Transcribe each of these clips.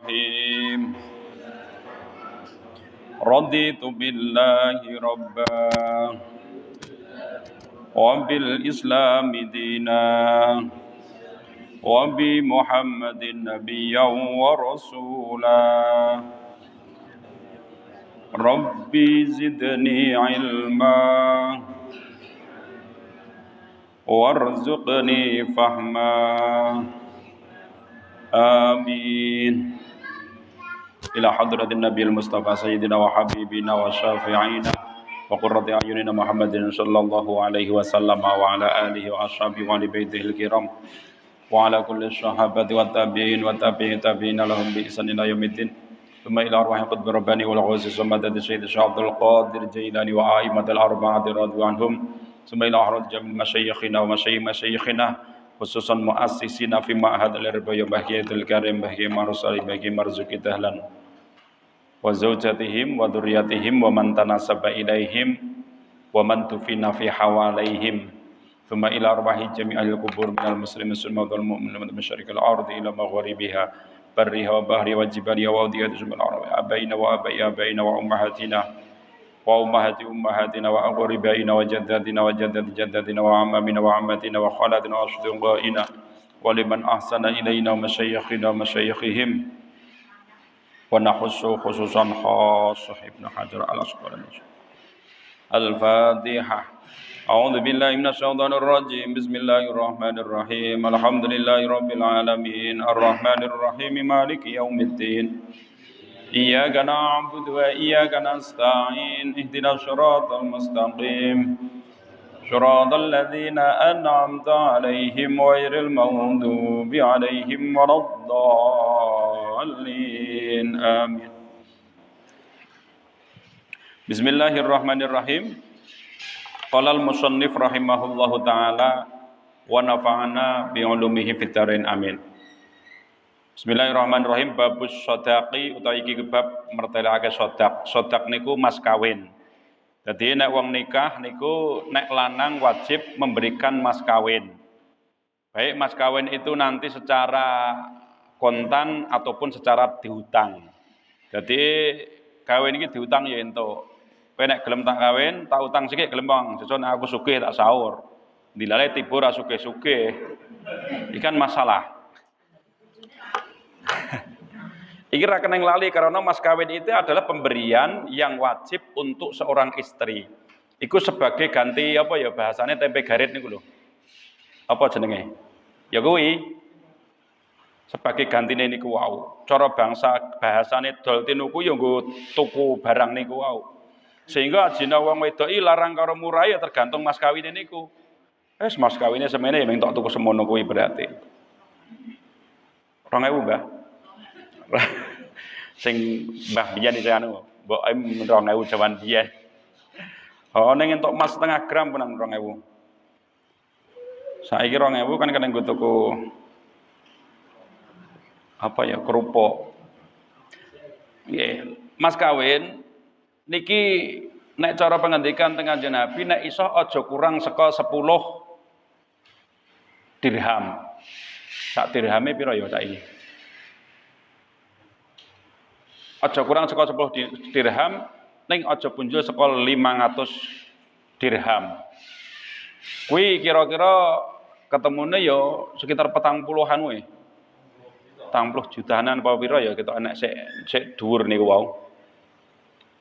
Bismillahirrahmanirrahim. Raditu billahi rabba wa bil islami dina wa bi Muhammadin nabiyyan wa rasula. Rabbi zidni ilma warzuqni fahma. Amin. Ila hadratin Nabiil Mustafa Sayyidina wa Habibina wa Syafi'ina wa qurrati a'yunina Muhammadin sallallahu alaihi wasallam wa ala alihi wa ashabihi wa ali baitihil kiram wa ala kulli sahabati wa tabi'in wa tabi'in tabi'ina lahum bi ihsan ila yaumiddin. Thumma ila arwahi qutbi rabbani wal ghuzi samadati Sayyid Abdul Qadir Jailani wa a'immatil arba'ati radhiyallahu anhum. Thumma ila arwah jami' masyayikhina wa masyayikhina khususan muassisina fi ma'had al-irbayah bahiyatul karim bahiyah marusali bahiyah marzuki dahlan wa zawjatihim wa dzurriyyatihim wa man tanasaba ilaihim wa man tufina fi hawalaihim. Thumma ila arwahi jami'il qubur minal muslimin wal mu'minin min masyariqil ardi ila magharibiha barriha wa bahriha wa jibaliha wa awdiyati jumal arabi abaina wa abaina wa ummahatina wa ummahati ummahatina wa aqribaina wa jaddatina wa jaddati jaddatina wa ammamina wa ammatina wa khalatina wa asdiqaina wa liman ahsana ilaina wa masyayikhina wa masyayikhihim wa nahussu khususan khassah Ibnu Hajar al-Asqalani. Al-Fatihah. A'udzu billahi minasy syaithanir rajim. Bismillahirrahmanirrahim. Alhamdulillahirabbil alamin. Arrahmanir rahim. Maliki yaumiddin. Iyyaka na'budu wa iyyaka nasta'in. Ihdinas shiratal mustaqim. Shiratal ladzina an'amta 'alaihim ghairil maghdubi 'alaihim waladdallin. Amin. Bismillahirrahmanirrahim. Qala al-musannif rahimahullahu taala wa nafa'ana bi ulumihi fid dharain amin. Bismillahirrahmanirrahim. Babus shadaqi utawi iki bab mertelake shadaq. Shadaq niku mas kawin. Dadi nek wong nikah niku nek lanang wajib memberikan mas kawin. Baik mas kawin itu nanti secara kontan ataupun secara dihutang. Jadi kawin iki diutang ya entuk. Kowe nek gelem tak kawin, tak utang sithik gelem bang. Sesuk nek aku sugih tak sahur. Dilale tiba ra sugih-sugih. Iki kan masalah. Iki ra keneng lali karena mas kawin itu adalah pemberian yang wajib untuk seorang istri. Iku sebagai ganti apa ya bahasane tempe garit niku lho. Apa jenenge? Ya kuwi sebagai gantine niku wau. Cara bangsa bahasane dol tinuku ya nggo tuku barang niku wau. Sehingga ajine wong wedok iki larang karo murah ya tergantung mas kawine niku. Wis mas kawine semene ya entuk tuku semono kuwi berarti. 2000, Mbah. Sing Mbah biyen iki anu, mbok 2000 jaman biyen. Oh ning entuk emas setengah gram pun 2000. Saiki 2000 kan kena nggo tuku apa ya kerupuk. Nggih, mas kawin niki nek cara pengendikan teng Kanjeng Nabi nek iso aja kurang saka 10 dirham. Sak dirhame pira ya saiki? Aja kurang saka 10 dirham ning aja punjul saka 500 dirham. Kuwi kira-kira ketemune ya sekitar 40-an we. 40 jutaan apa pira ya kita enek sik dhuwur niku wau.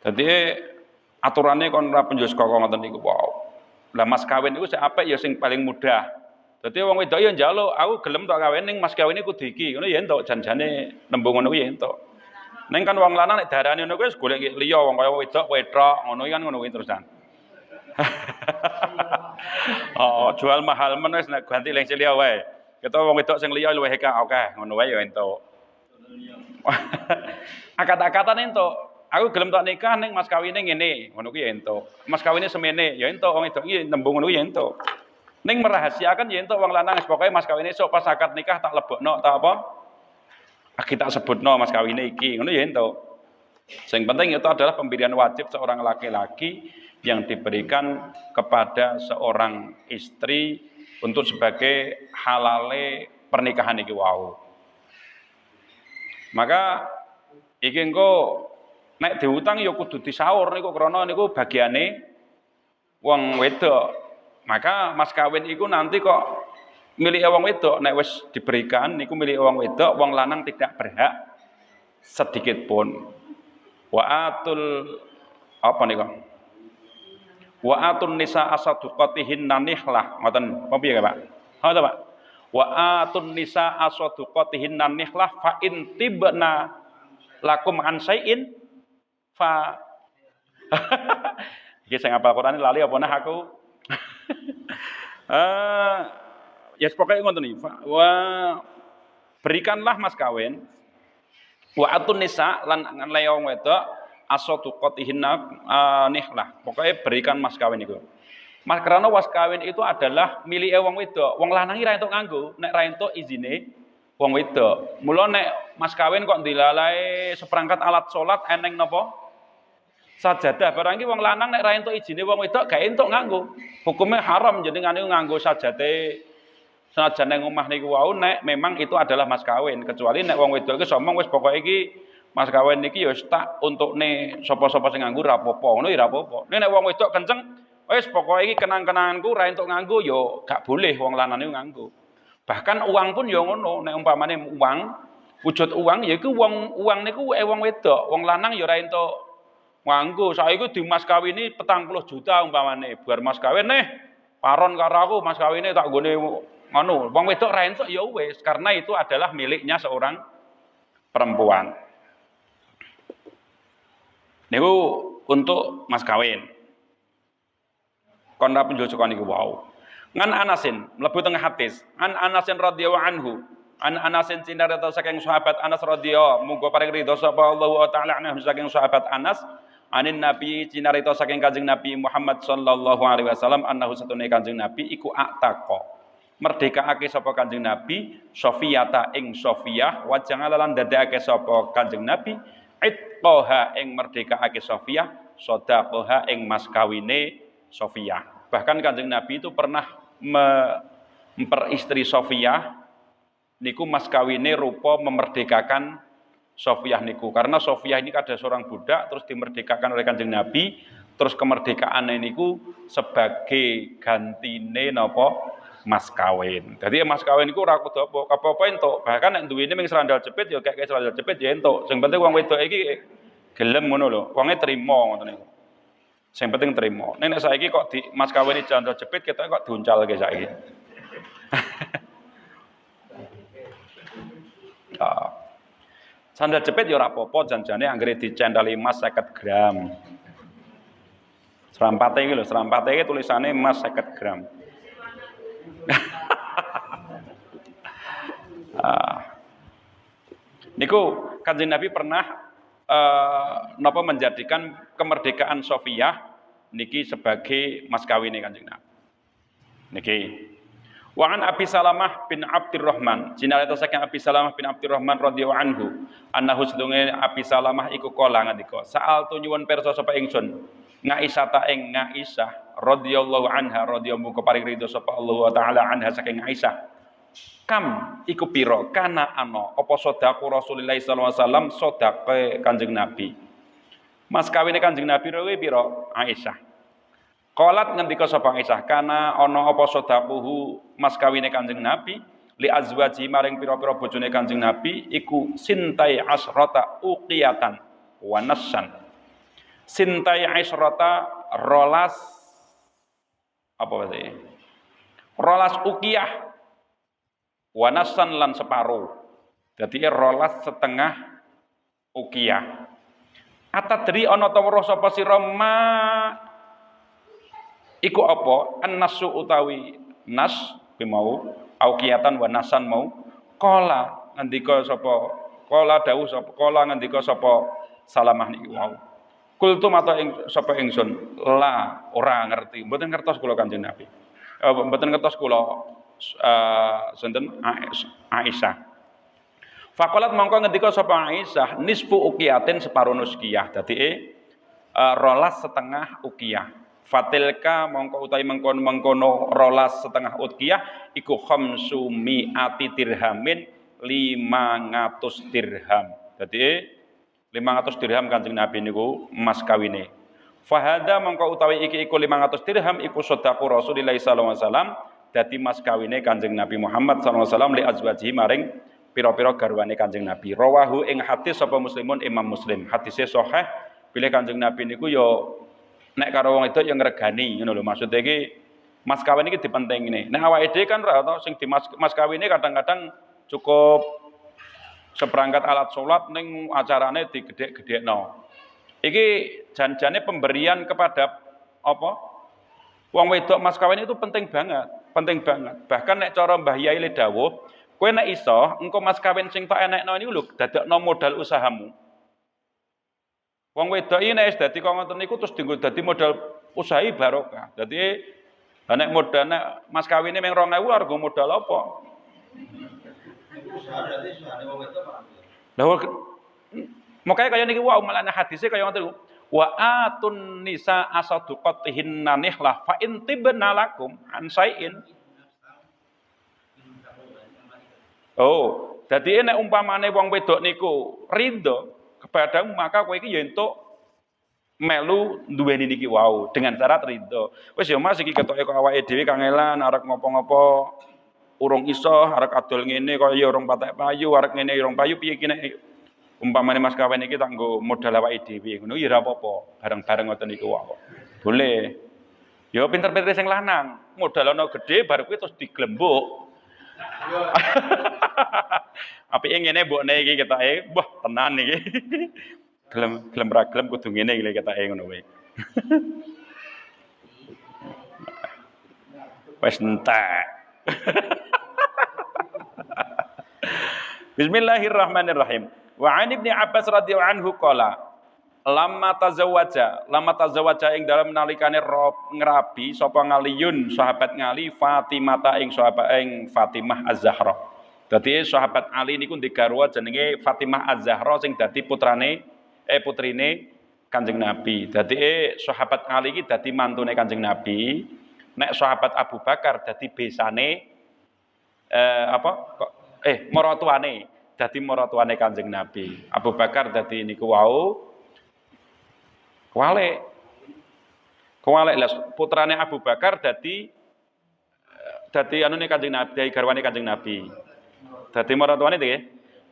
Dadi aturane kon ora penjul saka ngoten niku wau. Lah mas kawin niku sing apik ya sing paling mudah. Dadi wong wedok ya njaluk, aku gelem tok kawin ning mas kawine kudu iki. Ngono ya entuk janjane nembung ngono kuwi ya entuk. Ning kan wong lanang nek darane ngono kuwi wis golek liya wong kaya wedok wetok ngono kan ngono kuwi terusan. Oh, jual mahal men wis nek ganti ling liya wae. Kita wong wedok sing liya luwih akeh ngono wae ya entuk. Akat-akatan entuk. Aku gelem tok nikah ning mas kawine ngene, ngono kuwi ya entuk. Mas kawine semene, ya entuk wong wedok iki nembung ngono kuwi ya entuk. Ning merahasiakan ya entuk wong lanang pokoke mas kawine esuk pas akad nikah tak lebokno tak apa? Kita sebutno mas kawine iki, ngono ya entuk. Sing penting itu adalah pemberian wajib seorang laki-laki yang diberikan kepada seorang istri untuk sebagai halale pernikahan iki wau. Maka iki engko nek diutang ya kudu disaur niku krana niku bagiane wong wedok. Maka mas kawin iku nanti kok milik wong wedok, nek wis diberikan niku milik wong wedok, wong lanang tidak berhak sedikit pun. Wa atul apa niku? Wa atun nisa asaduqatihinna nihlah. Ngoten apa piye, Pak? Ngoten, Pak. Wa atun nisa asaduqatihinna nihlah fa in tibna lakum an syai'in fa iki sing apal Quran lali apa nah aku. Ya pokoknya ngoten iki. Wa berikanlah mas kawin wa atun nisa lan wong wedok asaduqatihinna nihlah. Pokoknya berikan mas kawin itu. Mas karena mas kawin itu adalah milik wong wedok. Wong lanang iki ra entuk nganggo, nek ra entuk izine wong wedok. Mula nek mas kawin kok dilalai seperangkat alat salat eneng napa? Sajadah. Barang iki wong lanang nek ra entuk izine wong wedok gak entuk nganggo. Hukumnya haram jenengane nganggo sajate senajan nang omah niku wau nek memang itu adalah mas kawin. Kecuali nek wong wedok iki somong wis pokoke iki mas kawin niki ya wis tak untukne sapa-sapa sing nganggo ra apa-apa. Ngono ya ra apa-apa. Nek wong wedok kenceng wis pokoke iki kenang-kenanganku ra entuk nganggo ya gak boleh wong lanang niku nganggo. Bahkan uang pun ya ngono, nek umpamane uang, wujud uang yaiku uang niku wong wedok, wong lanang ya ora entuk nganggo. Saiki di mas kawini 40 juta umpamane, bar mas kawin paron karo aku mas kawine tak nggone ngono. Wong wedok ra entuk ya wis, karena itu adalah miliknya seorang perempuan. Niku untuk mas kawin. Kon ra penjojokan niku wau. Ngan Anasin mlebu tengah hadis. An Anasin radhiyallahu anhu. An Anasin cinarita saking sahabat Anas radhiyallahu muga paring ridho sapa Allah taala anhu saking sahabat Anas anin Nabi cinarita saking Kanjeng Nabi Muhammad sallallahu alaihi wasallam annahu satune Kanjeng Nabi iku ataqo. Merdekaake sapa Kanjeng Nabi Sofiyata ing Sofiyah wa jangalalan dadekake sapa Kanjeng Nabi itqaha ing merdekaake Sofiyah sadaqaha ing mas kawine Sofiyah. Bahkan Kanjeng Nabi itu pernah memperistri Sofiyah niku mas kawine rupa memerdekakan Sofiyah niku. Karena Sofiyah ini ada seorang budak terus dimerdekakan oleh Kanjeng Nabi, terus kemerdekaannya niku sebagai gantine napa mas kawin. Jadi mas kawin niku ora kudu apa-apa entuk. Bahkan nek duwene ming serandal jepit ya kayak serandal jepit ya entuk. Sing penting wong wedok iki gelem ngono lho. Wonge trima ngoten niku. Sing penting terima. Nek saiki kok di mas kawin iki jandal jepit ketok kok diuncalke saiki. Sandal jepit ya ora apa-apa janjane anggere dicendali emas 50 gram. Serampate iki lho, serampate iki tulisane emas 50 gram. Niku Kanjeng Nabi pernah napa menjadikan kemerdekaan Sofiyah niki sebagai mas kawine Kanjeng Nabi. Niki. Wa an Abi Salamah bin Abdurrahman, cinarita saking Abi Salamah bin Abdurrahman radhiyallahu anhu, annahu sedunge Abi Salamah iku kala ngendika, "Sa'al tu nyuwun pirsa sapa ingsun, Ngaisyah ta ing Ngaisyah radhiyallahu anha radhiyallahu paring ridho sapa Allah taala anha saking Aisyah. Kam iku pira kana ana apa sedekah Rasulullah sallallahu alaihi wasallam sedekah Kanjeng Nabi. Mas kawine Kanjeng Nabi kuwi pira? Aisyah. Qalat ngendika sapa Aisyah, kana ana apa sedekahu mas kawine Kanjeng Nabi li azwaji maring pira-pira bojone Kanjeng Nabi iku sintai asrata uqiyatan wa nassan. Sintai asrata rolas apa bahasa rolas uqiyah wanasan lan separuh. Jadi rolas setengah uqiyah. Atadri ana ta weruh sapa sira ma iku apa annasu utawi nas mau uqiyatan wanasan mau qala ngendika sapa qala dawuh sapa qala ngendika sapa Salamah niki wau. Kultum atau sapa ingsun la ora ngerti mboten ngertos kula Kanjeng Nabi. Mboten ngertos kula sinten Aisyah. Faqalat mongko ngendika sapa Aisyah nisfu uqiyatin separuh nuskiyah. Dadi rolas setengah uqiyah. Fatilka mongko utawi mengkono rolas setengah uqiyah iku khamsu mi'ati dirhamin 500 dirham. Dadi 500 dirham Kanjeng Nabi niku emas kawine. Fahada mangko utawi iki iku 500 dirham iku sedaqah Rasulullah sallallahu alaihi wasallam dadi mas kawine Kanjeng Nabi Muhammad sallallahu alaihi wasallam li azwajihi maring pira-pira garwane Kanjeng Nabi. Rawahu ing hadis sapa Muslimun Imam Muslim. Hadise sahih bilih Kanjeng Nabi niku yo nek karo wong itu yang ngregani ngono lho. Maksudnya iki mas kawin iki dipentingine. Nek awake dhewe kan ora to sing di mas kawine kadang-kadang cukup seperangkat alat sholat ning acarane digedhe-gedhekno. Iki janjane pemberian kepada apa? Wong wedok mas kawin itu penting banget, penting banget. Bahkan nek cara Mbah Yai le dawuh, kowe nek iso engko mas kawin sing tak enekno niku lho dadekno modal usahamu. Wong wedok iki nek wis dadi kaya ngoten niku terus dienggo dadi modal usaha barokah. Dadi nek modal nek mas kawine meng 2000 arep modal apa? Lah makanya kaya niki wa malane hadise kaya ngoten wa atun nisa asaduqatihinna nihlah fa in tibna lakum an syai'in. Oh, dadi nek umpamane wong wedok niku ridho kepadamu maka kowe iki ya entuk melu duweni niki wau dengan syarat ridho. Wis ya Mas iki ketoke kok awake dhewe kangelan arek ngopo-ngopo urung iso arek adol ngene kaya ya urung patek payu arek ngene urung payu piye iki nek umpamane mas kawin iki tak nggo modal awake dhewe ngono ya ora apa-apa bareng-bareng ngoten niku wae. Boleh. Ya pinter-pinter sing lanang, modal ana gedhe bar kuwi terus diglembuk. Apike ngene mbokne iki ketoke, wah tenan iki. Gelem ra gelem kudu ngene iki ketoke ngono wae. Wis entek. Bismillahirrahmanirrahim. Wa 'an Ibnu Abbas radhiyallahu anhu qala lamma tazawwaja ing dalam nalikane ngrabi sapa ngaliyun sahabat ngali Fatimah ing sahabat ing Fatimah Az-Zahra. Dadi sahabat Ali niku ndek garwa jenenge Fatimah Az-Zahra sing dadi putrine Kanjeng Nabi. Dadi sahabat Ali iki dadi mantune Kanjeng Nabi. Nek sahabat Abu Bakar dadi besane maratuane dadi maratuane Kanjeng Nabi. Abu Bakar dadi niku wau kuwalik lah putrane Abu Bakar dadi anune Kanjeng Nabi, dadi garwane Kanjeng Nabi. Dadi maratuane nggih.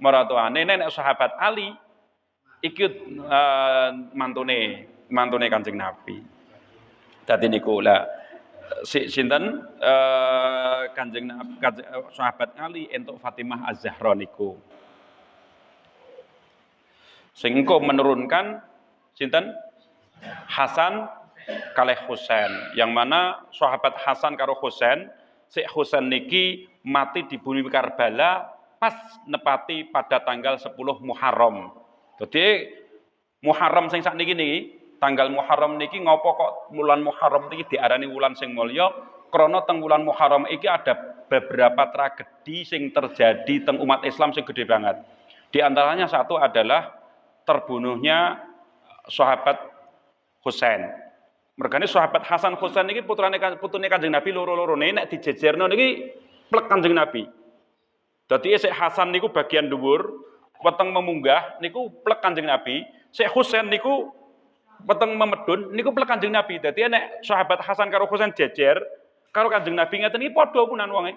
Maratuane nek sahabat Ali iki mantune Kanjeng Nabi. Dadi niku lah sinten Kanjeng sahabat Ali entuk Fatimah Az-Zahra niku. Sing engko menurunkan sinten Hasan kalih Husain, yang mana sahabat Hasan karo Husain, si Husain niki mati di bumi Karbala pas nepati pada tanggal 10 Muharram. Jadi Muharram sing sakniki niki tanggal Muharram niki ngopo kok wulan Muharram niki diarani wulan sing mulya? Krana teng wulan Muharram iki ada beberapa tragedi sing terjadi teng umat Islam sing gede banget. Di antaranya satu adalah terbunuhnya sahabat Husain. Mergane sahabat Hasan Husain niki putune Kanjeng Nabi loro-lorone nek dijejerno niki plek Kanjeng Nabi. Dadi sik Hasan niku bagian dhuwur, weteng memunggah niku plek Kanjeng Nabi. Sik Husain niku weteng memedun niku plek Kanjeng Nabi. Dadi nek sahabat Hasan karo Husain jejer karo Kanjeng Nabi ngeten iki padha kunan wonge.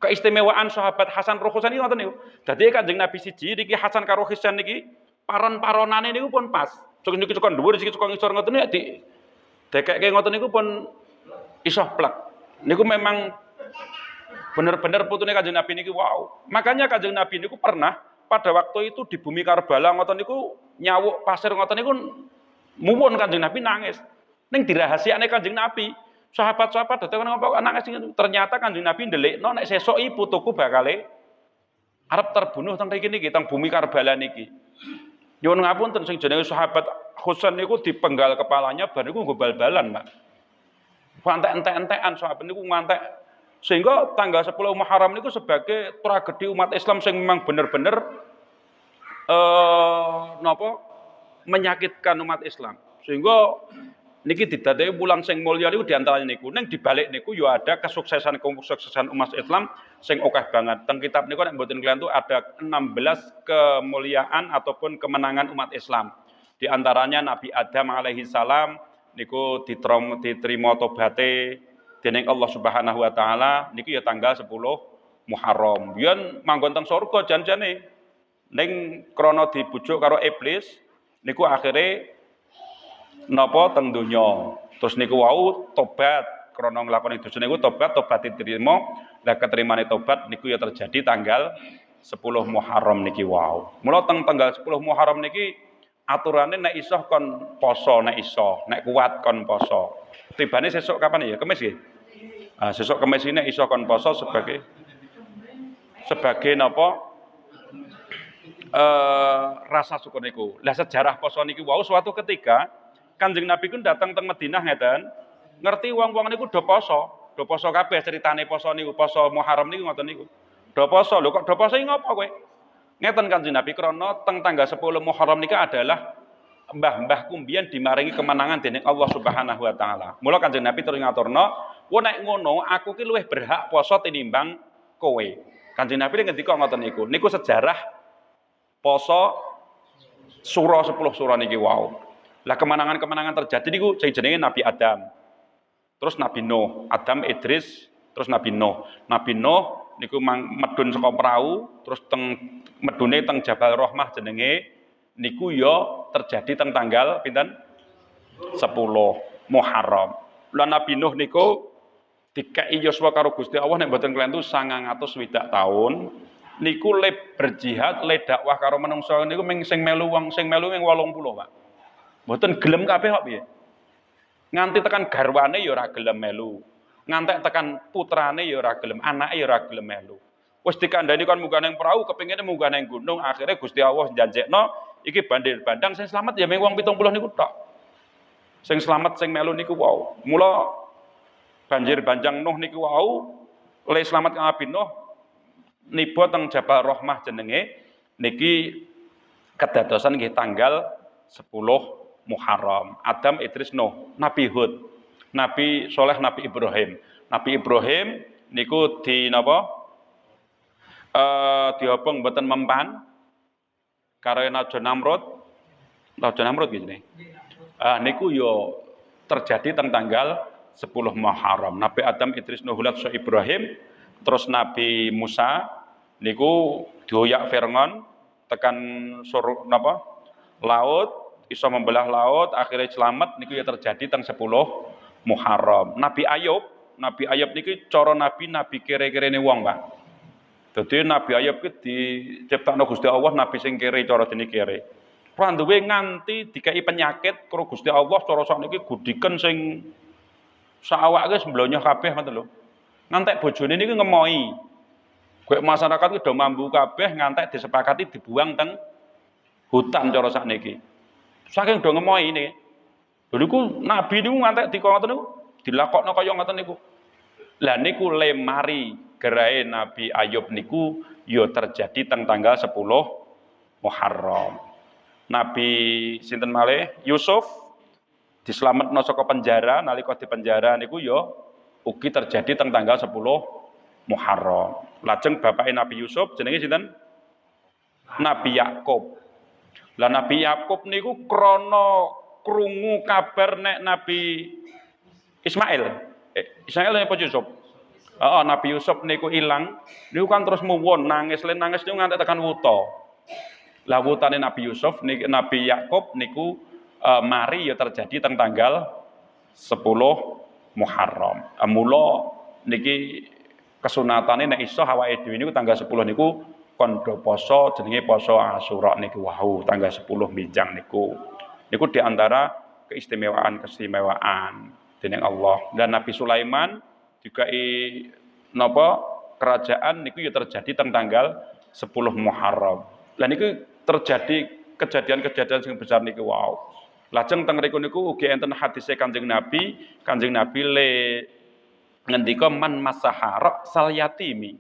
Keistimewaan sahabat Hasan karo Husain iki ngoten niku. Dadi Kanjeng Nabi siji niki Hasan karo Husain niki paron-paronane niku pun pas. Cuk niki cukon dhuwur iki cukon ngisor ngoten iki dekekke ngoten niku pun iso plek. Niku memang bener-bener putune Kanjeng Nabi niki wow. Makanya Kanjeng Nabi niku pernah pada waktu itu di bumi Karbala ngoten niku nyawuk pasir ngoten niku muwun Kanjeng Nabi nangis. Ning dirahasiakne Kanjeng Nabi. Sahabat-sahabat dateng ngopo nangis ternyata Kanjeng Nabi ndelikno nek sesuk iki putuku bakale arep terbunuh teng mriki niki teng bumi Karbala niki. Nyuwun ngapunten sing jenenge sahabat Husain niku dipenggal kepalanya bar niku nggo bal-balan, Pak. Entek-entekan sahabat niku ngantek sehingga tanggal 10 Muharram niku sebagai tragedi umat Islam sing memang bener-bener menyakitkan umat Islam. Sehingga niki didadekake wulan sing mulya niku diantaranya niku. Ning dibalik niku yo ada kesuksesan umat Islam sing akeh banget. Teng kitab niku nek mboten kalian tuh ada 16 kemuliaan ataupun kemenangan umat Islam. Di antaranya Nabi Adam alaihi salam niku diterima tobaté dening Allah Subhanahu wa taala niku ya tanggal 10 Muharram. Yen manggon teng surga jan-jane. Ning krana dibujuk karo iblis niku akhire napa teng donya. Terus niku wau tobat krana nglakoni dosa niku tobat diterima. Lah keterimane tobat niku ya terjadi tanggal 10 Muharram niki wau. Mula tanggal 10 Muharram niki aturane nek iso kon poso, nek iso, nek kuat kon poso. Tibane sesuk kapan ya? Kamis nggih. Sesuk Kamis ini iso kon poso sebagai napa? Rasa syukur niku. Lah sejarah poso niki wau suatu ketika Kanjeng Nabi ku datang teng Madinah ngeten, ngerti wong-wong niku do poso kabeh ceritane poso niku, poso Muharram niku ngoten niku. Do poso, lho kok do poso iki ngopo kowe? Ngeten Kanjeng Nabi krana teng tanggal 10 Muharram nika adalah mbah-mbah kumbian dimaringi kemenangan dening Allah Subhanahu wa taala. Mula Kanjeng Nabi terus ngaturno, "Wo nek ngono aku ki luwih berhak poso tinimbang kowe." Kanjeng Nabi ngendika ngoten niku. Niku sejarah poso sura 10 sura niki wau. Lah kemenangan-kemenangan terjadi niku sing jenenge Nabi Adam. Terus Nabi Nuh, Adam Idris, terus Nabi Nuh. Nabi Nuh niku medun saka perahu, terus medune teng Jabal Rahmah jenenge niku ya terjadi teng tanggal pinten? 10 Muharram. Lah Nabi Nuh niku dikei yuswa karo Gusti Allah nek mboten kelentu 960 tahun. Niku le berjihad, le dakwah karo menungso niku sing melu ming 80, Pak. Mboten gelem kabeh kok piye. Nganti tekan garwane ya ora gelem melu. Ngantek tekan putrane ya ora gelem, anake ya ora gelem melu. Wis dikandani kon munggah ning perahu, kepengine munggah ning gunung, akhirnya Gusti Allah janjekno iki bandir bandang sing slamet ya mung wong 70 niku tok. Sing slamet sing melu niku wau. Mula banjir bandang Nuh niku wau, le slamet kang Nabi Nuh niba teng Jabal Rahmah jenenge niki kedadosan nggih tanggal 10 Muharram. Adam, Idris, Nuh, Nabi Hud, Nabi Soleh, Nabi Ibrahim. Nabi Ibrahim niku di napa? Diobong mboten mempan karo Raja Namrud. Raja Namrud gitu nih. Niku yo terjadi teng tanggal 10 Muharram. Nabi Adam, Idris, Nuh, Hud, Ibrahim, terus Nabi Musa niku dioyak Fir'aun tekan sur napa? Laut, iso membelah laut, akhirnya selamat niku ya terjadi teng 10 Muharram. Nabi Ayub niki cara nabi kere-kerene wong, Pak. Dadi Nabi Ayub ki diciptakno Gusti Allah nabi sing kere cara dene kere. Ora duwe nganti dikai penyakit karo Gusti Allah cara sakniki gudiken sing saawake semblonyo kabeh ngoten lho. Ngantek bojone niki ngemoi. Kowe masyarakat ki do mambu kabeh ngantek disepakati dibuang teng hutan cara sakniki. Saking do ngemoi niki. Lha niku nabi niku ngantek dikono niku dilakokno kaya ngoten niku. Lah niku lemari gerahe Nabi Ayub niku ya terjadi teng tanggal 10 Muharram. Nabi sinten malih Yusuf dislametno saka penjara, nalika di penjara niku ya ugi terjadi teng tanggal 10 Muharram. Lajeng bapake Nabi Yusuf jenenge sinten? Nabi Yakub. Lah Nabi Yakub niku krana krungu kabar nek Nabi Ismail. Ismail apa Yusuf? Nabi Yusuf niku ilang, niku kan terus muwon nangis niku nganti tekan wuta. Lah wutane Nabi Yusuf niki Nabi Yakub niku mari ya terjadi teng tanggal 10 Muharram. Mula niki kesunatane nek iso awake dhewe niku tanggal 10 niku kon do poso jenenge poso Asyura niku wau tanggal 10 Minjang niku. Niku di antara keistimewaan dening Allah. Dan Nabi Sulaiman juga napa kerajaan niku ya terjadi teng tanggal 10 Muharram. Lah niku terjadi kejadian-kejadian sing besar niku wow. Lajeng teng mriku niku ugi enten hadise Kanjeng Nabi le ngendika man masahara sal yatimi.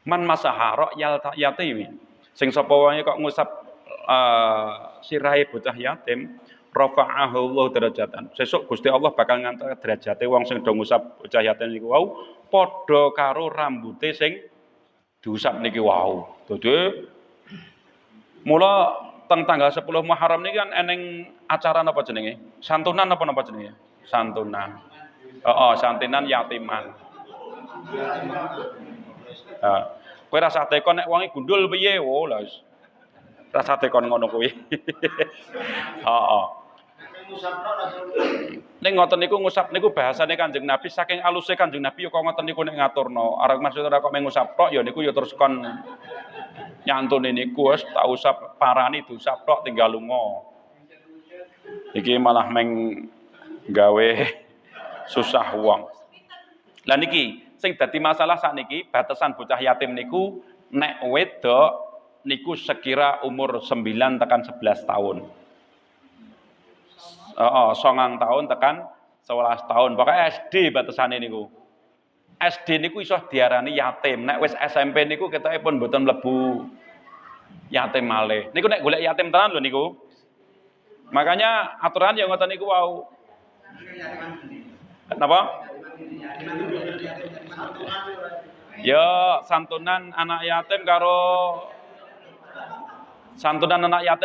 Man masahara yatimi. Sing sapa wae kok ngusap sirahe bocah yatim, rafa'ahu Allah derajatan. Sesuk Gusti Allah bakal ngangkat derajate wong sing do ngusap bocah yatim niku wau padha karo rambute sing diusap niki wau. Dadi mula teng tanggal 10 Muharram niki kan eneng acara napa jenenge? Santunan apa napa jenenge? Santunan. Heeh, santunan yatiman. Kowe rasa tekon nek wonge gundul piye? Oh, lha wis. Rasa tekon ngono kuwi. Heeh. Ning ngoten niku ngusap niku bahasane Kanjeng Nabi saking aluse Kanjeng Nabi kok ngoten niku nek ngaturno. Arep maksud ora kok ngusap tok ya niku ya terus kon nyantune niku wis tak usap parani diusap tok tinggal lunga. Iki malah meng gawe susah wong. Lah niki sing dadi masalah sakniki batasan bocah yatim niku nek wedok niku sekira umur 9 tekan 11 tahun. 9 tahun tekan 11 tahun. Pokoknya SD batasane niku. SD niku iso diarani yatim. Nek wis SMP niku ketoke pun mboten mlebu yatim malih. Niku nek golek yatim tenan lho niku. Makanya aturan yang ngoten niku wau. Napa? Ya santunan anak yatim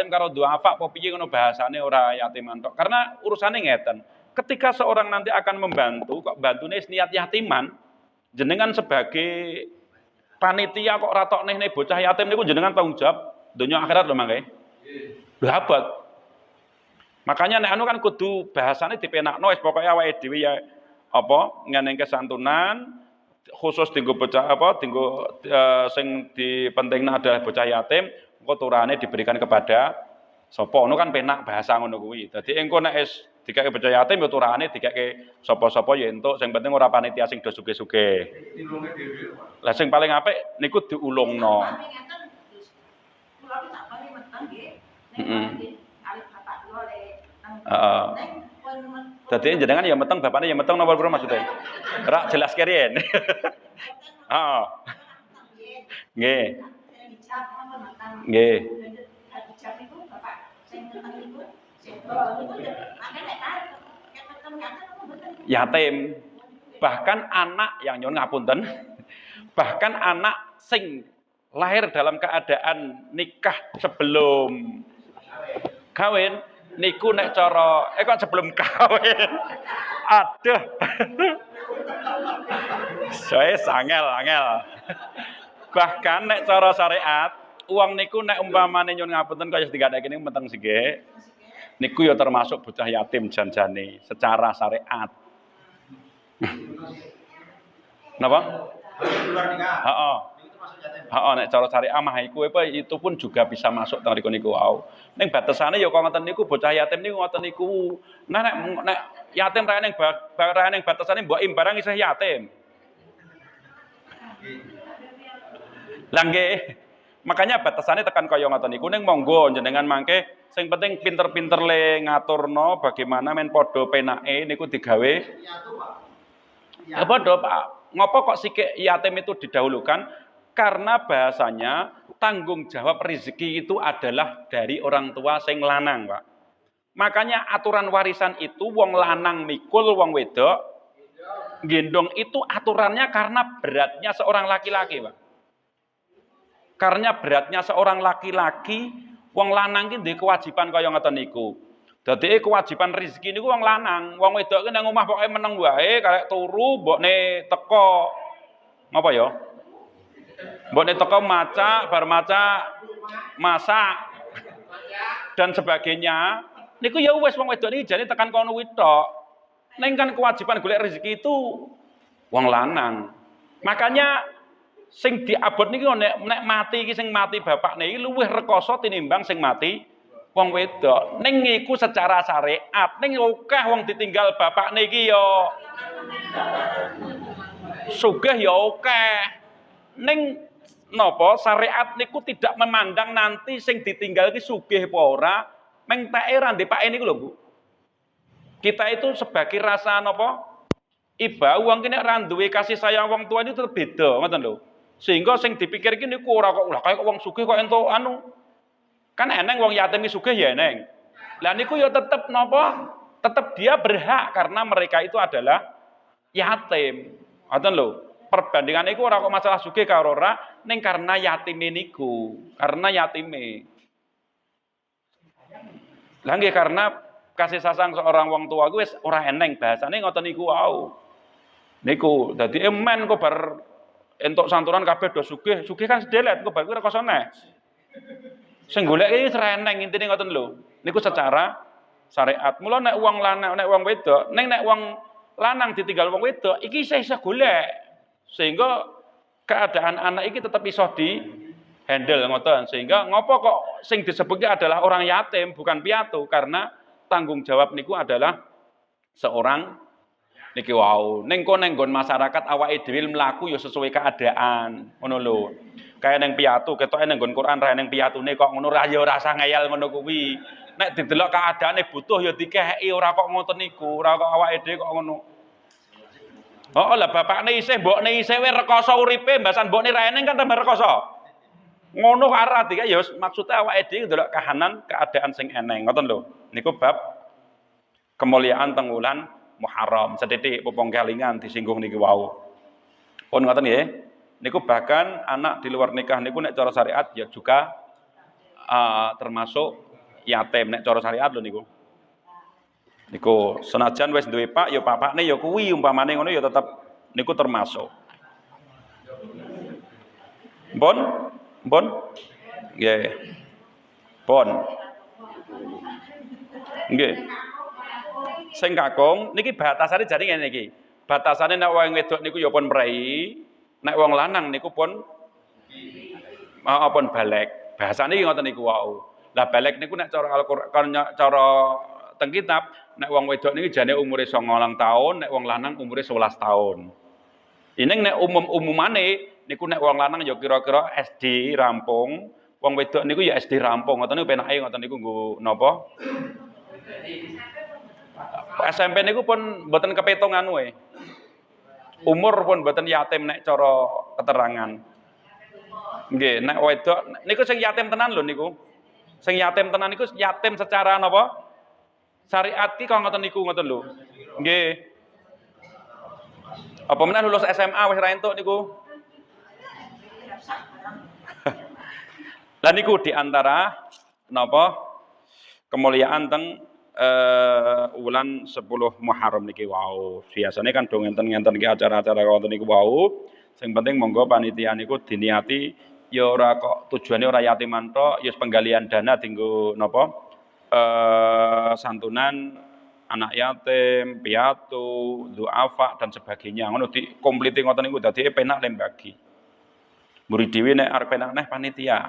karo duafa apa piye ngono bahasane ora yatiman tok. Karena urusane ngeten. Ketika seorang nanti akan membantu kok bantune niat yatiman, jenengan sebagai panitia kok ora tok neh bocah yatim niku jenengan tanggung jawab donya akhirat lho mangke. Lho abot. Makanya nek anu kan kudu bahasane dipenakno wis pokoke awake dhewe ya apa ngeneng kesantunan khusus dinggo bocah dinggo sing dipentingna adalah bocah yatim engko turane diberikan kepada sapa ngono kan penak bahasa ngono kuwi. Dadi engko nek wis dikake bocah yatim ya turane dikake sapa-sapa ya entuk sing penting ora panitia sing do sugih-sugih. Lah sing paling apik niku diulungno. Dadi jenengan ya meteng bapakne ya meteng napa pira maksude? Rak jelas keriyen. Heeh. Nggih. Nggih. Yatim. Bahkan anak yang nyuwun ngapunten. Bahkan anak sing lahir dalam keadaan nikah sebelum kawin niku nek cara kok sebelum kawin. Aduh. Saya angel. Bahkan nek cara syariat, uang niku nek umpamane nyuwun ngapunten kaya digadhake niku meteng sige. Niku ya termasuk bocah yatim janjane secara syariat. Napa? Heeh. Heeh, nek cara syariah mah itu pun juga bisa masuk teng niku wau. Ning batasane ya kok ngoten niku bocah yatim niku ngoten niku. Nah nek yatim ra ning batasane mbok imbarang isih yatim. Lah nggih. Makanya batasannya tekan kaya ngoten niku ning monggo jenengan mangke sing penting pinter-pinter le ngaturno bagaimana men padha penake niku digawe. Ya padha Pak. Ngopo kok sikik yatim itu didahulukan? Karena bahasanya tanggung jawab rezeki itu adalah dari orang tua sing lanang, Pak. Makanya aturan warisan itu wong lanang mikul wong wedok gendong itu aturannya karena beratnya seorang laki-laki, Pak. Karena beratnya seorang laki-laki, wong lanang ki duwe kewajiban kaya ngoten niku. Dadi kewajiban rezeki niku wong lanang, wong wedok ki nang omah pokoke meneng wae karek turu mbokne teko ngapa ya? Mbokne teko maca, bar maca masak dan sebagainya. Niku ya wis wong wedok niki jane tekan kono kuwi tok. Ning kan kewajiban golek rezeki itu wong lanang. Makanya sing diabot niki nek mati iki sing mati bapakne iki luwih rekoso tinimbang sing mati wong wedok. Ning iku secara syariat, ning akeh wong ditinggal bapakne iki ya sugih ya akeh. Ning napa syariat niku tidak memandang nanti sing ditinggal iki sugih apa ora, meng teke ra ndepake niku lho, Bu. Kita itu sebagai rasa napa? Iba wong ki nek ra duwe kasih sayang wong tua itu beda, ngoten lho. Sehingga sing dipikir iki niku ora kok lah kaya wong sugih kok entuk anu. Kan eneng wong yatim iki sugih ya eneng. Lah niku ya tetep napa? Tetep dia berhak karena mereka itu adalah yatim. Ngoten lho. Perbandingan iku ora kok masalah sugih karo ora, ning karena yatime niku, karena yatime. Lah nggih karena kasih sayang seorang wong tua kuwi wis ora eneng bahasane ngoten niku wau. Niku dadi emen kok bar entuk santunan kabeh do sugih, sugih kan sedelet kok bar kuwi rekoso neh. Sing golek iki ora eneng intine ngoten lho. Niku secara syariat. Mula nek wong lanang, nek wong wedok, nek wong lanang ditinggal wong wedok iki isih golek. Sehingga keadaan anak iki tetap iso di handle ngoten. Sehingga ngopo kok sing disebutnya adalah orang yatim bukan piatu karena tanggung jawab niku adalah seorang niki wau. Ning nggon masyarakat awake dhewe mlaku ya sesuai keadaan. Ngono lho. Kaya ning piatu ketoke ning nggon Quran ra ning piatune kok ngono ra ya ora usah ngeyel ngono kuwi. Nek didelok keadaane butuh ya dikeki ora kok ngoten niku, ora kok awake dhewe kok ngono. Oh lah bapakne isih mbokne isih wis rekoso uripe, mbasan mbokne ra eneng kan tambah rekoso. Ngono karo dikek ya maksude awake dhewe ndelok kahanan keadaan sing eneng ngoten lho. Niku bab kemuliaan teng wulan Muharram. Sethithik popong kelingan disinggung niki wau. Pun ngoten nggih. Niku bahkan anak di luar nikah niku nek cara syariat ya juga termasuk yatim nek cara syariat lho niku. Niku senajan wis duwe pak ya bapakne ya kuwi umpamane ngono ya tetep niku termasuk. Pun? Pun? Nggih. Pun. Nggih. Sing kakung niki batasane jane ngene iki. Batasane nek wong wedok niku ya pun prei, nek wong lanang niku pun pun balek. Bahasane iki ngoten niku wau. Lah balek niku nek cara Al-Qur'an cara teng kitab nek wong wedok niki jane umure 9 tahun, nek wong lanang umure 11 tahun. Ini nek umumane niku nek wong lanang ya kira-kira SD rampung, wong wedok niku ya SD rampung. Ngoten niku penake ngoten niku nggo napa? SMP niku pun mboten kepetung anu e. Umur pun mboten yatim nek cara keterangan. Nggih, nek wedok niku sing yatim tenan lho niku. Sing yatim tenan niku yatim secara napa? Syariat ki kok ngoten niku ngoten lho. Nggih. Apa meneh lulus SMA wis ra entuk niku? Lah niku di antara napa kemuliaan teng wulan 10 Muharram niki wau. Biasane kan do ngenten-ngenten iki acara-acara wonten niku wau. Sing penting monggo panitia niku diniati ya ora kok tujuane ora yatiman tok, ya penggalian dana dienggo napa? Santunan anak yatim, piatu, duafa dan sebagainya. Ngono dikompliti ngoten niku dadi penak lem bagi. Murid dhewe nek arep penak neh panitia.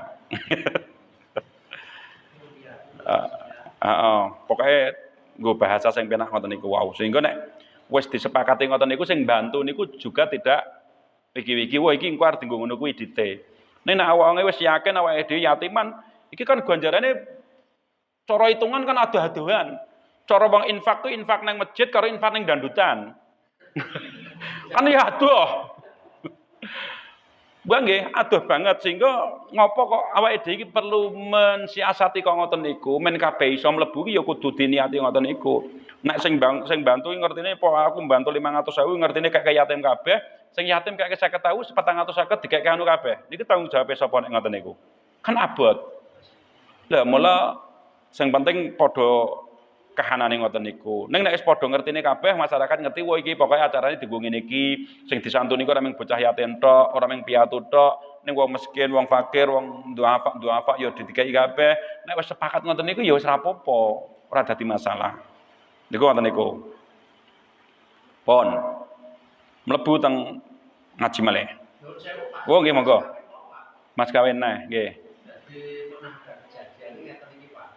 Pokoknya nggo bahasa sing penak ngoten niku wau. Sehingga nek wis disepakati ngoten niku sing bantu niku juga tidak wiki-wiki wah iki engko arep dienggo ngono kuwi dite. Nek awake wis yakin awake dhewe yatiman, iki kan ganjarane cara hitungan kan adoh-adohan. Cara wong infak tuh infak nang masjid karo infak nang dandutan. Kan ya adoh. Mbah nggih, adoh banget sehingga ngopo kok awake dhewe iki perlu mensiasati kok ngoten niku, men kabeh iso mlebu ki ya kudu diniati ngoten niku. Nek sing bantu ngertine po aku mbantu 500.000 ngertine kayak yatim kabeh, sing yatim kayak 50.000 450 dikek anu kabeh. Niki tanggung jawab sapa nek ngoten niku? Kan abot. Lah mula sing penting padha kahanane ngoten niku. Ning nek wis padha ngertine kabeh masyarakat ngerti wah iki pokoke acarane dienggo ngene iki, sing disantuni ora mung bocah yatim tok, ora mung piatu tok, ning wong miskin, wong fakir, wong duafa ya didikai kabeh. Nek wis sepakat ngoten niku ya wis ora apa-apa, ora dadi masalah. Niku ngoten niku. Pon mlebu teng ngaji malih. Oh nggih monggo. Mas kawin neh, nggih. Jadi pernah kejadian ngeten iki Pak.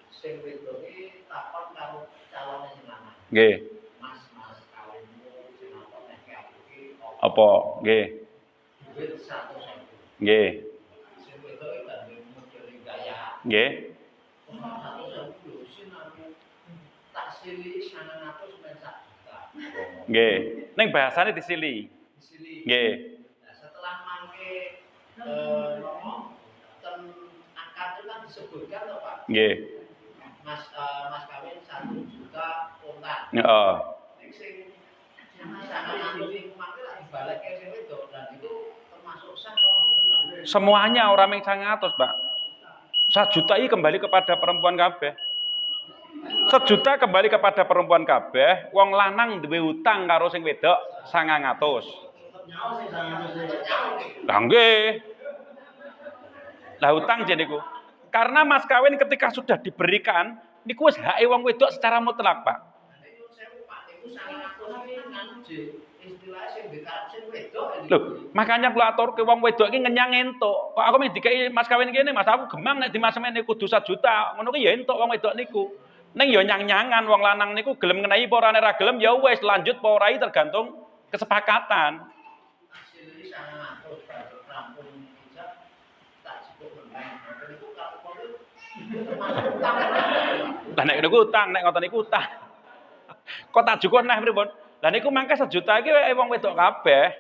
Sing wedoke takon karo calone sing lanang. Nggih. Mas kawinmu sing takon nek iki Apa? Nggih. duit 100.000. Nggih. Sing wedoke kan modele gaya. Nggih. 100.000 lho sing aku tak sili 900 men 1 juta. Nggih. Ning bahasane disili. Disili. Nggih. Nah, setelah mangke ten akad itu kan disebutkan toh Pak. Nggih. mas kawin 1 juta kontan. Heeh. Nek sing sangat sing mangke lak dibalekke sing wedok dan itu termasuk sah apa mboten, Pak? Semuanya orang yang 100, Pak. 1 juta ini kembali kepada perempuan kabeh. 1 juta kembali kepada perempuan kabeh, wong lanang duwe utang karo sing wedok 900. Lah nggih. Lah utang jane niku. Karena mas kawin ketika sudah diberikan niku wis hake wong wedok secara mutlak, Pak. Niku sewu Pak, niku 900 iki nganu istilahnya sing dikarep sing wedok. Loh, makanya kula aturke wong wedok iki ngenyang entuk. Kok aku mung dikeki mas kawin kene, Mas aku gemang nek dimasmene kudu 1 juta. Ngono ki ya entuk wong wedok niku. Ning ya nyang-nyangan wong lanang niku gelem ngenehi apa ora nek gelem ya wis lanjut apa ora tergantung kesepakatan. Hasilnya 900 rampung bisa tak cukup menang. Niku kalau termasuk utang. Lah nek niku utang, nek ngoten niku utang. Kok tak cukup neh pripun? Lah niku mangke 1 juta iki wong wedok kabeh.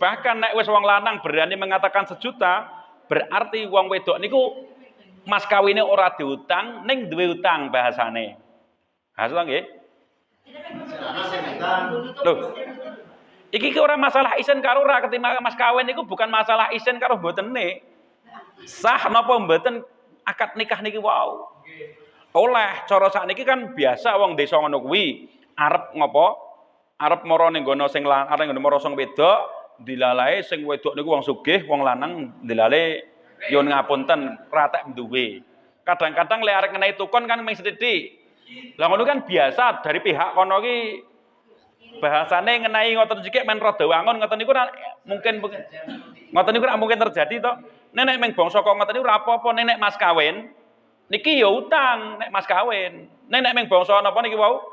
Bahkan nek wis wong lanang berani mengatakan 1 juta, berarti wong wedok niku mas kawine ora diutang ning duwe utang bahasane. Hasil nggih? Loh. Iki ki ora masalah isin karo ora ketika mas kawin niku bukan masalah isin karo mbotene. Sah napa mboten akad nikah niki wau. Oleh cara sakniki kan biasa wong desa ngono kuwi arep ngopo? Arep mara ning nggono sing arep mara sing wedok dilalae sing wedok niku wong sugih, wong lanang dilalae yun ngapunten ratek duwe. Kadang-kadang lek arek ngenehi tukon kan mung sithik. Lah ngono kan biasa dari pihak kono ki bahasane ngenehi ngoten iki men rada wangun ngoten niku mungkin ngoten niku mungkin terjadi to. Nek mung bangsa kok ngoten niku ora apa-apa nek mas kawin niki ya utang nek mas kawin. Nek mung bangsa napa niki wau?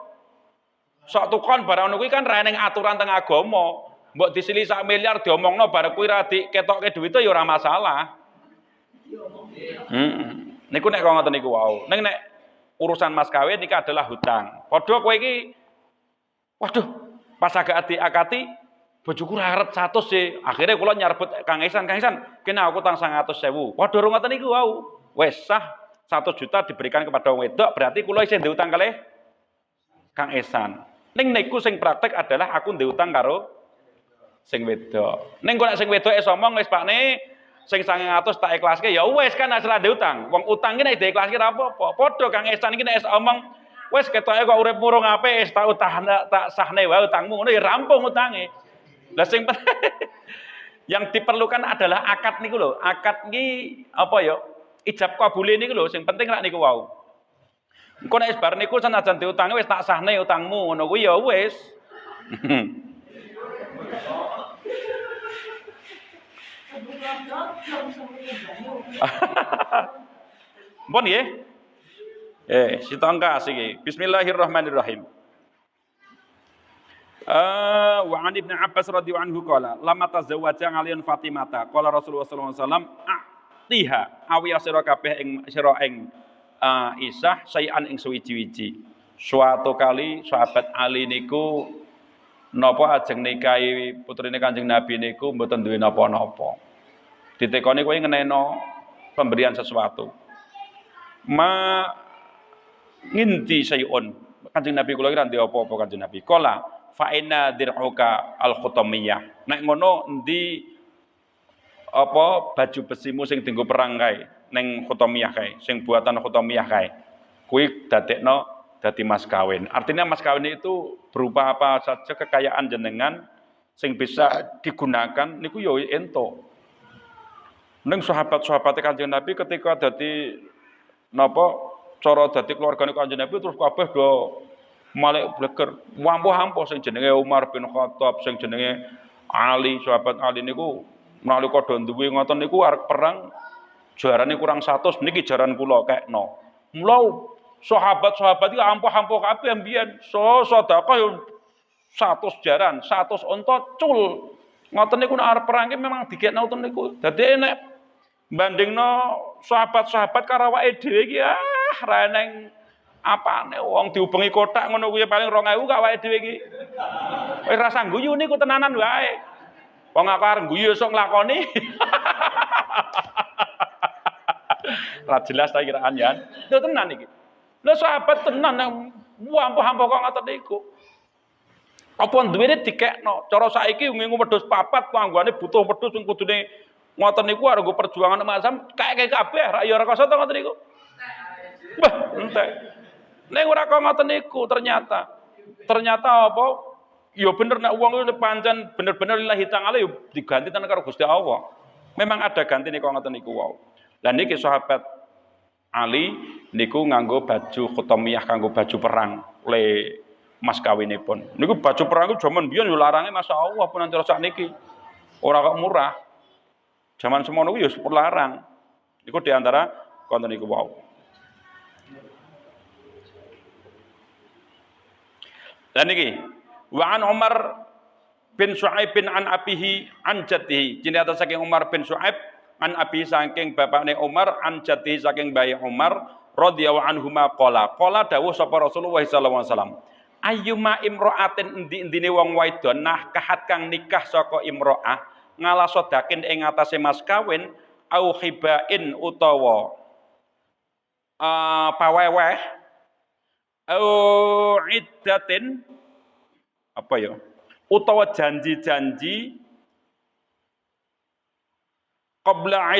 Sok tukon barang ngono kuwi kan ra ning aturan teng agama. Mbok disili sak miliar diomongno bareng kuwi ra diketokke duwite ya ora masalah. Niku nek kok ngoten niku wau. Ning nek urusan mas kawin niki adalah hutang. Padha kowe iki waduh, pas agak akati bojoku ra arep 100 sih. Akhire kula nyarbut Kang Ihsan, kene aku utang 100.000. Padha ora ngoten niku wau. Wis sah 1 juta diberikan kepada wong wedok, berarti kula isih ndek utang kalih Kang Ihsan. Ning niku sing praktek adalah aku ndek utang karo sing wedok. Ning kok nek sing wedok iso omong wis Pakne sing 900 tak ikhlaske ya wis kan asal ndek utang. Wong utang ki nek diikhlaske ora apa-apa. Padha Kang Ihsan iki nek omong wis ketoke kok urip murung apik wis tak sahne wae utangmu ngono ya rampung utange. Lah sing yang diperlukan adalah akad niku lho. Akad iki apa ya? Ijab kabule niku lho sing penting rak niku wau. Engko nek bar niku senajan diutange wis tak sahne utangmu ngono kuwi ya wis. Mpun nggih? Sitangkas iki. Bismillahirrahmanirrahim. Wa an Ibnu Abbas radhiyallahu anhu qala lamma tazawwaja Aliun Fatimata qala Rasulullah sallallahu alaihi wasallam atiha awiya sira kabeh ing sira ing Isah sayan ing suwiji-wiji. Suatu kali sahabat Ali niku napa ajeng nikahi putrine Kanjeng Nabi niku mboten duwe napa-napa. Ditekoni kowe ngeneno pemberian sesuatu. Ma nginti sayun. Kanjeng Nabi kula iki ndek apa-apa Kanjeng Nabi. Qala fa inna dir'uka al-khutamiyah. Nek ngono endi apa baju besimu sing dienggo perang kae ning khutamiyah kae, sing buatan khutamiyah kae. Kuwi dadekno dadi mas kawin. Artinya mas kawin itu berupa apa saja kekayaan jenengan sing bisa digunakan niku yo entuk. Ning sahabat-sahabate Kanjeng Nabi ketika dadi napa cara dadi keluargane Kanjeng Nabi terus kabeh do malih bleger. Wampuh-ampuh sing jenenge Umar bin Khattab, sing jenenge Ali, sahabat Ali niku nalika do duwe ngoten niku arep perang jarane kurang 100 niki jaran kula kekno. Mula sahabat-sahabat iki ampuh-ampuh kabeh mbiyen. Sedekah yo 100 jaran, 100 unta cul. Ngoten niku nek arep perang ki memang dikekno ngoten niku. Dadi nek bandingno sahabat-sahabat karo awake dhewe iki ra eneng apane wong diubengi kotak ngono kuwi paling 2000 kok awake dhewe iki. Wis rasa guyu niku tenanan wae. Wong aku arep guyu esuk nglakoni. Ra jelas ta kiraan ya. Lho tenan iki. Lah sahabat tenan yang ampuh-ampuh kok ngoten niku. Apa duwene dikekno. Cara saiki ngingu wedhus papat panggone butuh wedhus sing kudune ngoten niku arep perjuangan mazhab kayak kabeh ra ya rekoso to ngoten niku. Wah, entek. Ning ora kok ngoten niku ternyata. Ternyata apa? Ya bener nek wong itu pancen bener-bener lillahi ta'ala ya diganti tenan karo Gusti Allah. Memang ada ganti niku ngoten niku wau. Lah niki sahabat Ali niku nganggo baju khotomiyah kanggo baju perang le mas kawinipun. Niku baju perang iku jaman biyen yo larange masyaallah pun antara sakniki. Ora kok murah. Zaman semono ku yo larang. Niku di antara konten niku wau. Lah niki wa an Umar bin Syuaib bin an abihi an jaddihi. Cinta saking Umar bin Syuaib an abi saking bapakne Umar an jaddihi saking bayi Umar radhiyallahu anhuma qala dawuh sapa Rasulullah sallallahu alaihi wasallam ayyuma imra'atin endi-endine wong wadon kahat kang nikah saka imra'ah ngalasodakin ing atase mas kawin au khibain utawa paweweh au iddatin apa ya utawa janji-janji qabla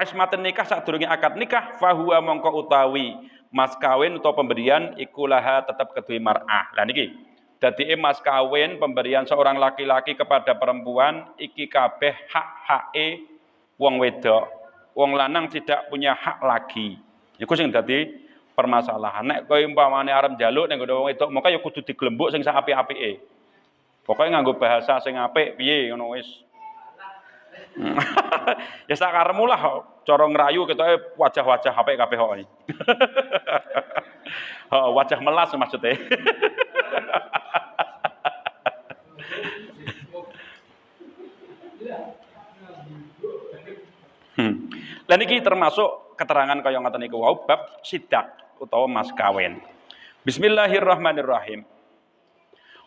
ismatin nikah sadurunge akad nikah fahuwa mongko utawi mas kawin utawa pemberian ikulaha tetap kedue mar'ah. Lah niki dadi mas kawin pemberian seorang laki-laki kepada perempuan iki kabeh hak-hake wong wedok. Wong lanang tidak punya hak lagi. Iku sing dadi permasalahan. Nek kowe umpamane arep njaluk ning nggon wong wedok, maka ya kudu diglembuk sing sak apik-apike. Pokoke nganggo bahasa sing apik piye ngono wis. Ya sak karepmu lah cara ngrayu ketoke wajah-wajah apik kabeh kok. Wajah melas maksudnya. Lah niki termasuk keterangan kaya ngoten niku wau bab sidak utawa mas kawin. Bismillahirrahmanirrahim.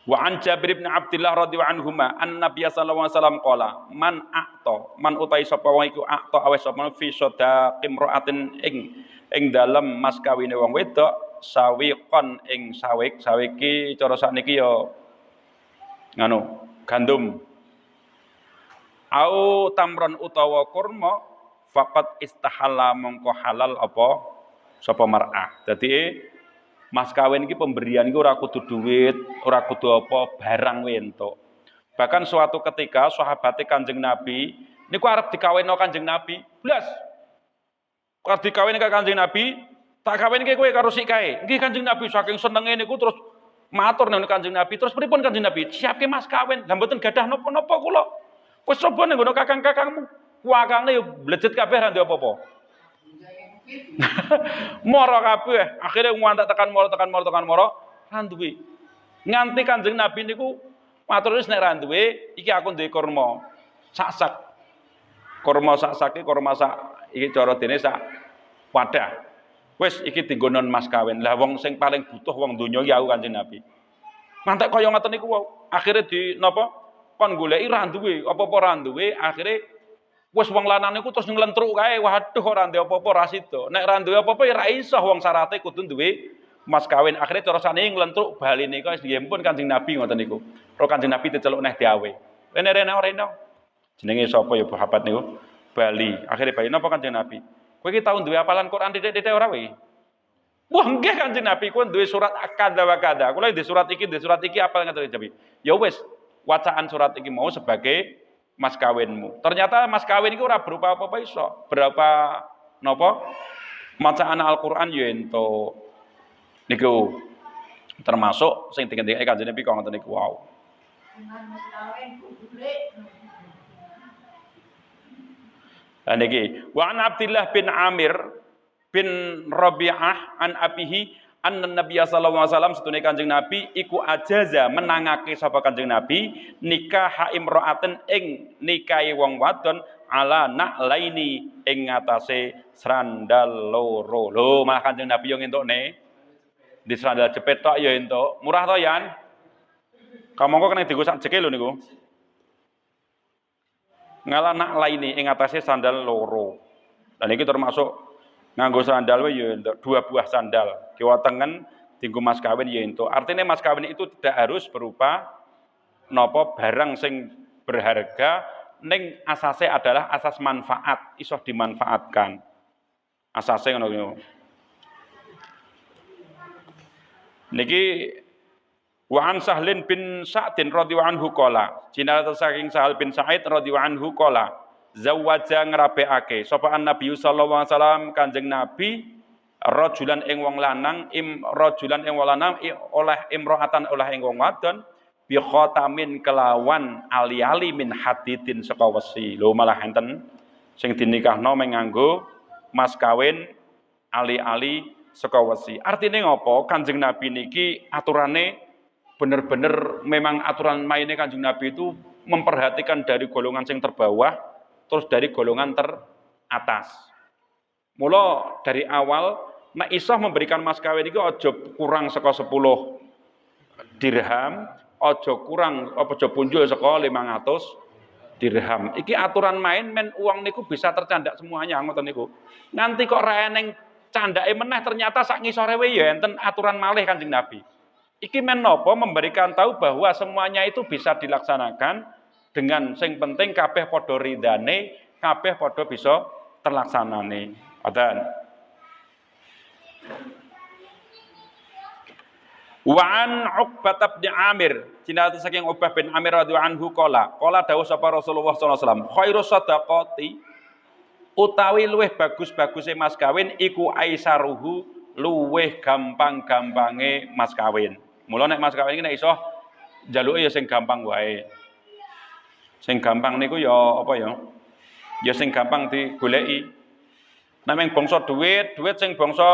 Wa an Jabir bin Abdullah radhiyallahu anhuma an Nabiy sallallahu alaihi wasallam qala man utai sapa wong iku awes sapa fi sadaqim ra'atin ing dalem mas kawine wong wedok sawiqon ing sawiki cara sakniki ya nganu gandum au tamron utawa kurma faqat istahalla mongko halal apa sapa mar'ah. Dadi mas kawin iki pemberian iki ora kudu duit, ora kudu apa barang entuk. Bahkan suatu ketika sahabate Kanjeng Nabi niku arep dikawinno Kanjeng Nabi. Blas. Arep dikawin karo Kanjeng Nabi, tak kawinke kowe karo sik kae. Nggih Kanjeng Nabi saking senenge niku terus matur nang Kanjeng Nabi. Terus pripun Kanjeng Nabi? Siapke mas kawin. Lah mboten gadah napa-napa kula. Wis coba ning ngono kakang-kakangmu. Wakange yo blejet kabeh ra ndek apa-apa. Moro kabeh, akhirnya ngantek tekan moro randuwe. Nganti Kanjeng Nabi niku matur wis nek randuwe iki aku duwe kurma sak-sak. Kurma sak-sak iki kurma sak iki cara dene sak wadah. Wis iki dinggonon mas kawin. Lah wong sing paling butuh wong donya iki aku Kanjeng Nabi. Ngantek kaya ngoten niku wae. Akhire di napa? Kon goleki randuwe, apa-apa randuwe akhire wis wong lanang niku terus nglentruk kae, waduh ora ndek apa-apa ra sida. Nek ra duwe apa-apa ya ra iso wong syaraté kudu duwe mas kawin. Akhire cara sakniki nglentruk baline kok nggih pun Kanjeng Nabi ngoten niku. Ro Kanjeng Nabi diceluk neh diawe. Rene-rene ora eno. Jenenge sapa ya sahabat niku? Bali. Akhire bayi napa Kanjeng Nabi? Kowe iki tau duwe hafalan Quran titik-titik ora kowe? Wah nggih Kanjeng Nabi kowe duwe surat akada wa kada. Kula di surat iki apal ngaten Nabi. Ya wis, wacaan surat iki mau sebagai mas kawinmu. Ternyata mas kawin itu ora berupa apa-apa iso. Berapa napa? Bacaan Al-Qur'an yo entuk. Niku termasuk sing dikendheke Kanjeng Nabi kok ngoten niku wau. Mas kawin kudu Lah niki, wa an Abdullah bin Amir bin Rabi'ah an abihi anna Nabi sallallahu alaihi wasallam setune Kanjeng Nabi iku ajaza menangake sapa Kanjeng Nabi nikah imra'atin ing nikahi wong wadon ala na'laini ing ngatasé srandal loro. Lho, malah Kanjeng Nabi yo ngentukne di srandal jepit tok ya entuk. Murah to, Yan? Kamangka kena dienggo sak jeke lho niku. Ngala na'laini ing ngatasé sandal loro. Dan iki termasuk Nganggo sandal wae ya entuk 2 buah sandal. Kiwa tengen dienggo mas kawin ya entuk. Artinya mas kawin itu tidak harus berupa napa barang sing berharga, ning asase adalah asas manfaat, iso dimanfaatkan. Asase ngono niku. Niki wa an Sahlin bin Sa'din radhiyallahu anhu qala, cinata saking Sahal bin Sa'id radhiyallahu anhu qala, zawaja ngrabeake sapa Nabi sallallahu alaihi wasallam Kanjeng Nabi rajulan ing wong lanang rajulan ing wong lanang oleh imro'atan oleh ing wong wadon bi khatamin kelawan ali-ali min hadidin saka wesi. Lho malah enten sing dinikahno menganggo mas kawin ali-ali saka wesi. Artine ngopo? Kanjeng Nabi niki aturane bener-bener memang aturan mainnya Kanjeng Nabi itu memperhatikan dari golongan sing terbawah terus dari golongan teratas. Mula dari awal nek iso memberikan mas kawin iki aja kurang saka 10 dirham, aja kurang aja punjul saka 500 dirham. Iki aturan main men uang niku bisa tercandak semuanya ngoten niku. Nanti kok ra eneng candake meneh ternyata sak ngisore wae ya enten aturan malih Kanjeng Nabi. Iki men napa memberikan tahu bahwa semuanya itu bisa dilaksanakan dengan sing penting kabeh padha ridane, kabeh padha bisa terlaksanane. Ngoten. Wa an Uqbah bin Amir, cinata saking Uqbah bin Amir radhiyallahu anhu qala dawuh sapa Rasulullah sallallahu alaihi wasallam, khairu shadaqati utawi luweh bagus-baguse mas kawin iku aisaruhu luweh gampang-gampange mas kawin. Mula nek mas kawin iki nek iso njaluke ya sing gampang wae. Sing gampang niku ya apa ya? Ya sing gampang digoleki. Nek meng bangsa duit sing bangsa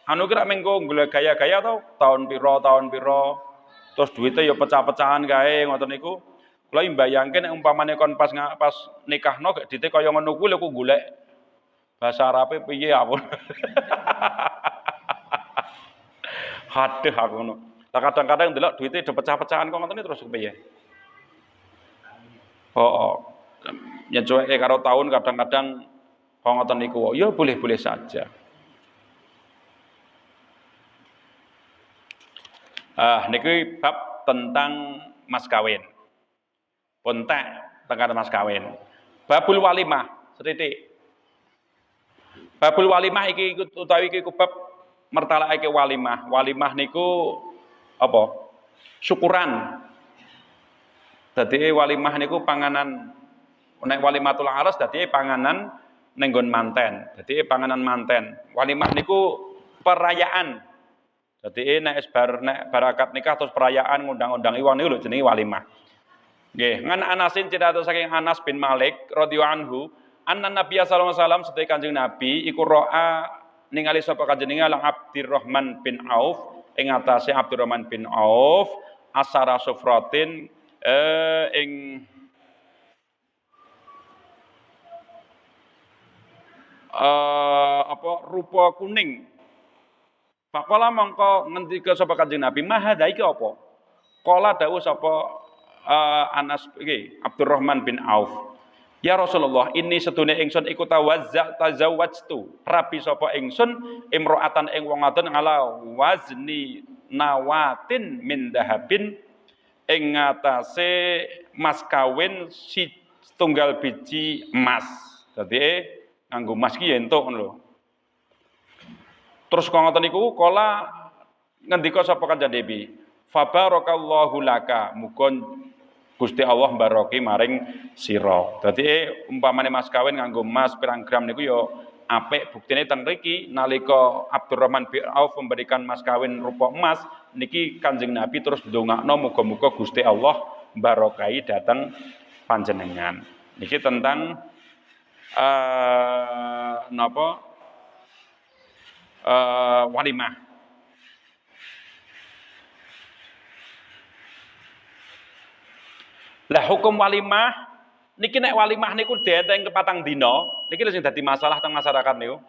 anu ki rak mengko golek gaya-gaya to, tahun pira terus duite ya pecah-pecahan kae ngoten niku. Kula mbayangke nek umpamane kon pas nikahno gek dite kaya ngono kuwi lho ku golek bahasa Arabe piye aku. Haduh aku ngono. Lah kadang-kadang ndelok duite do pecah-pecahan kok ngoten terus kepiye? Oh. Nyesuaike karo tahun kadang-kadang kok ngoten niku. Ya boleh-boleh saja. Niki bab tentang mas kawin. Pontek tengkar mas kawin. Babul walimah, sethithik. Babul walimah iki utawi iki bab mertalakake walimah. Walimah niku apa? Syukuran. Dadi walimah niku panganan nek walimatul aras dadi panganan ning nggon manten. Dadi panganan manten. Walimah niku perayaan. Dadi nek barakat nikah terus perayaan ngundang-undangi wong niku lho jenenge walimah. Nggih, ngan Anasin cerita saking Anas bin Malik radhiyallahu anhu, anna Nabi sallallahu alaihi wasallam sedaya Kanjeng Nabi iku ro'a ningali sapa kanjenenge Lang Abdurrahman bin Auf ing atase Abdurrahman bin Auf asara sufratin ing rupa kuning. Faqala mongko ngendika sapa Kanjeng Nabi, "Mahadha iki apa?" Qala dawuh sapa Anas iki Abdurrahman bin Auf. Ya Rasulullah, ini sedune ingsun iku tazawwajtu. Rabi sapa ingsun imro'atan ing wong wadon ala wazni nawatin min dahabin ing ngatasé mas kawin si tunggal biji emas. Dadi nganggo emas ki entuk ngono lho. Terus kok ngoten niku kala ngendika sapa Kanjeng Nabi, fa barakallahu laka, muga Gusti Allah baroki maring sira. Dadi umpamane mas kawin nganggo emas pirang gram niku ya apik. Buktine teng mriki nalika Abdurrahman bin Auf memberikan mas kawin rupa emas niki Kanjeng Nabi terus ndongakno muga-muga Gusti Allah barokai dateng panjenengan. Niki tentang walimah. Lah hukum walimah niki nek walimah niku dienteng ke patang dina, niki lho sing dadi masalah teng masyarakat niku.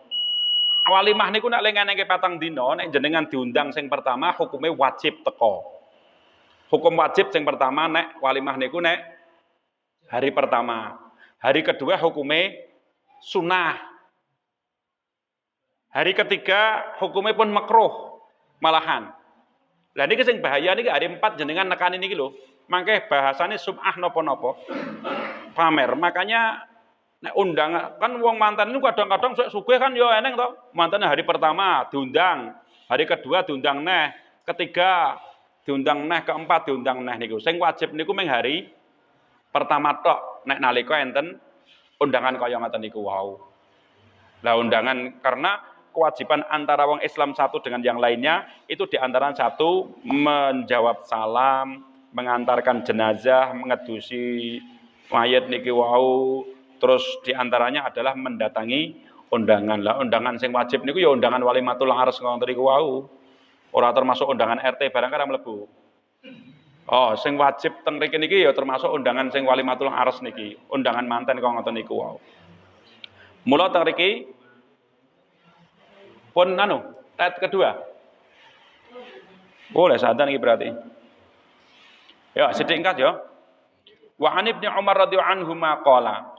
Walimah niku nek lengenenge patang dina, nek jenengan diundang sing pertama hukume wajib teko. Hukum wajib sing pertama nek walimah niku nek hari pertama. Hari kedua hukume sunah. Hari ketiga hukumnya pun makruh malahan. Lah niki sing bahaya niki hari 4 jenengan nekani niki lho. Mangke bahasane sum'ah napa-napa. Pamer. Makanya nek undangan kan wong mantan itu kadang-kadang sugih kan yo eneng to. Mantan hari pertama diundang, hari kedua diundang neh, ketiga diundang neh, keempat diundang neh niku. Sing wajib niku mung hari pertama tok nek nalika enten undangan kaya ngoten niku wau. Lah undangan karena kewajiban antara wong Islam satu dengan yang lainnya itu diantara satu menjawab salam, mengantarkan jenazah, mengedusi mayat niki wau, terus diantaranya adalah mendatangi undangan. Lah undangan sing wajib niku ya undangan walimatul ars ngoten niku wau. Ora termasuk undangan RT barang kan mlebu. Oh, sing wajib teng mriki niki ya termasuk undangan sing walimatul ars niki, undangan manten kok ngoten niku wau. Mula teng mriki pun ayat kedua. Boleh sadar niki berarti. Ya, sedikit ya. Wa an Ibnu Umar radhiyallahu anhu qala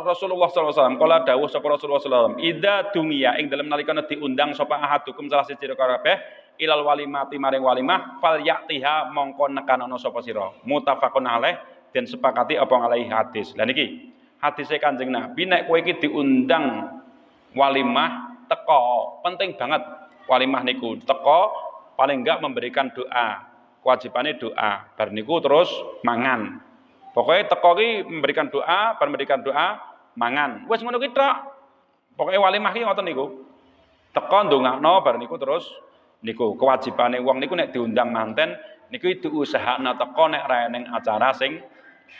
Rasulullah sallallahu alaihi wasallam qala dawuh sapa Rasulullah sallallahu alaihi wasallam idza dumiya ing dalem nalika diundang sapa ahadukum salah siji kabeh ilal walimati maring walimah fal yatiha mongko nekanono sapa sira muttafaqun alaih den sepakati apa ngalahi hadis. Lah niki hadise Kanjeng Nabi nek kowe iki diundang walimah teko penting banget walimah niku teko paling enggak memberikan doa kewajibannya doa bar niku terus mangan. Pokoknya teko ki memberikan doa, mangan. Wis ngono ki tok. Pokoke walimah ki ngoten niku. Teko ndongakno bar niku terus niku kewajibane wong niku nek diundang manten niku diusahakno teko nek ra ning acara sing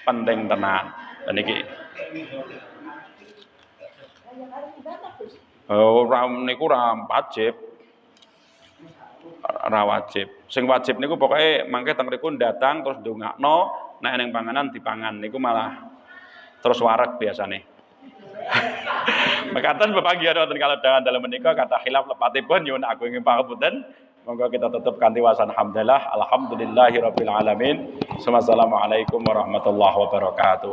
penting tenan. Lah niki. Oh, niku ra wajib. Ra wajib. Sing wajib niku pokoke mangke teng mriku datang terus ndongakno nek ning panganan dipangan niku malah terus wareg biasane. Mekaten bepagian wonten kalau dalam menika kata khilaf lepatipun nyuwun aku ingin pangapunten. Monggo kita tutup kanthi wasan hamdalah alhamdulillahirabbil alamin. Wassalamualaikum warahmatullahi wabarakatuh.